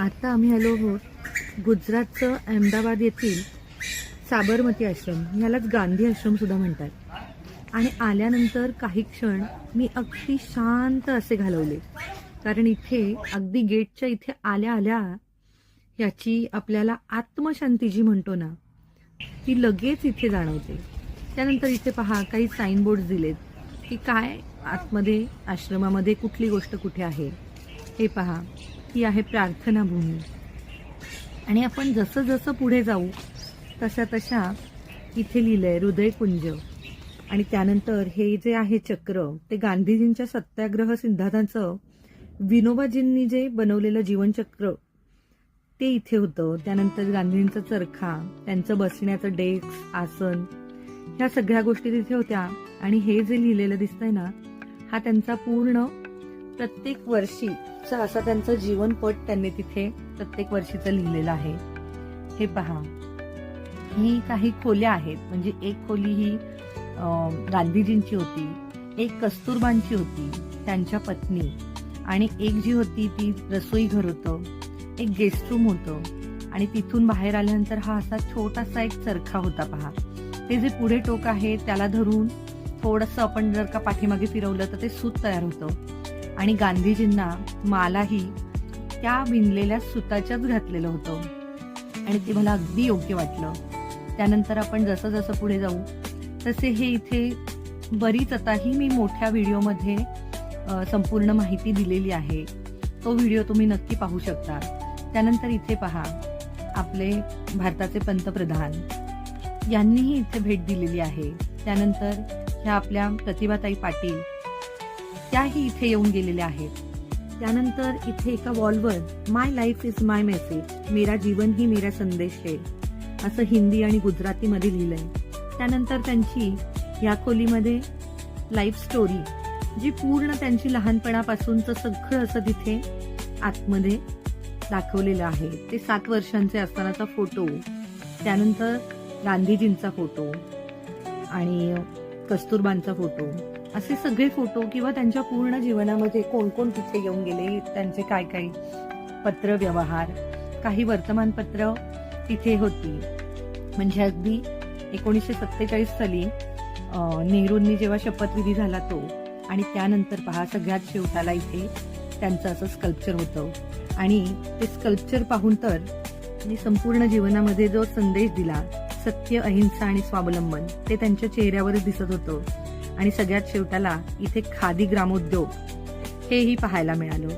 आता आम्ही आलो आहोत गुजरातचं अहमदाबाद येथील साबरमती आश्रम, यालाच गांधी आश्रम सुद्धा म्हणतात। आणि आल्यानंतर काही क्षण मी अगदी शांत असे घालवले, कारण इथे अगदी गेटच्या इथे आल्या आल्या याची आपल्याला आत्मशांती जी म्हणतो ना, ती लगेच इथे जाणवते। त्यानंतर इथे पहा काही साइन बोर्ड दिलेत की काय आतमध्ये आश्रमामध्ये कुठली गोष्ट कुठे आहे। हे पहा, ही आहे प्रार्थना भूमी। आणि आपण जसं जसं पुढे जाऊ तशा तशा इथे लिहिलंय हृदयकुंज। आणि त्यानंतर हे जे आहे चक्र, ते गांधीजींच्या सत्याग्रह सिद्धांताचं विनोबाजींनी जे बनवलेलं जीवनचक्र ते इथे होतं। त्यानंतर गांधींचा चरखा, त्यांचं बसण्याचं डेस्क, आसन, ह्या सगळ्या गोष्टी तिथे होत्या। आणि हे जे लिहिलेलं दिसतंय ना, हा त्यांचा पूर्ण प्रत्येक वर्षीचा असा त्यांचा जीवनपट त्यांनी तिथे प्रत्येक वर्षीचं लिहिलेलं आहे। हे पहा, ही काही खोल्या आहेत, म्हणजे एक खोली ही गांधीजींची होती, एक कस्तुरबांची होती, त्यांच्या पत्नी, आणि एक जी होती ती रसोईघर होतं, एक गेस्ट रूम होतं, आणि तिथून बाहेर आल्यानंतर हा असा छोटासा एक चरखा होता। पहा, ते जे पुढे टोक आहे त्याला धरून थोडंसं आपण जर का पाठीमागे फिरवलं तर ते सूत तयार होतं। आणि गांधीजींना मालाही त्या विणलेल्या सुताच्याच घातलेलं होतं, आणि ते मला अगदी योग्य वाटलं। त्यानंतर आपण जसं जसं पुढे जाऊ तसे हे इथे बरीच, आता ही मी मोठ्या व्हिडिओमध्ये संपूर्ण माहिती दिलेली आहे, तो व्हिडिओ तुम्ही नक्की पाहू शकता। त्यानंतर इथे पहा, आपले भारताचे पंतप्रधान यांनीही इथे भेट दिलेली आहे। त्यानंतर ह्या आपल्या प्रतिभाताई पाटील, त्याही इथे येऊन गेलेल्या आहेत। त्यानंतर इथे एका वॉलवर माय लाईफ इज माय मेसेज, मेरा जीवन ही मेरा संदेश है, असं हिंदी आणि गुजरातीमध्ये लिहिलंय। त्यानंतर त्यांची या खोलीमध्ये लाईफ स्टोरी, जी पूर्ण त्यांची लहानपणापासूनचं सगळं असं तिथे आतमध्ये दाखवलेलं आहे। ते 7 वर्षांचे असतानाचा फोटो, त्यानंतर गांधीजींचा फोटो आणि कस्तुरबांचा फोटो, असे सगळे फोटो, किंवा त्यांच्या पूर्ण जीवनामध्ये कोण कोण तिथे येऊन गेले, त्यांचे काय काय पत्रव्यवहार, काही वर्तमानपत्र तिथे होती। म्हणजे अगदी 1947 साली नेहरूंनी जेव्हा शपथविधी झाला तो, आणि त्यानंतर पहा सगळ्यात शेवटाला इथे त्यांचं असं स्कल्पचर होतं। आणि ते स्कल्पचर पाहून तर मी संपूर्ण जीवनामध्ये जो संदेश दिला, सत्य, अहिंसा आणि स्वावलंबन, ते त्यांच्या चेहऱ्यावरच दिसत होतं। आणि सगळ्यात शेवटाला इथे खादी ग्रामोद्योग हेही पाहायला मिळालं।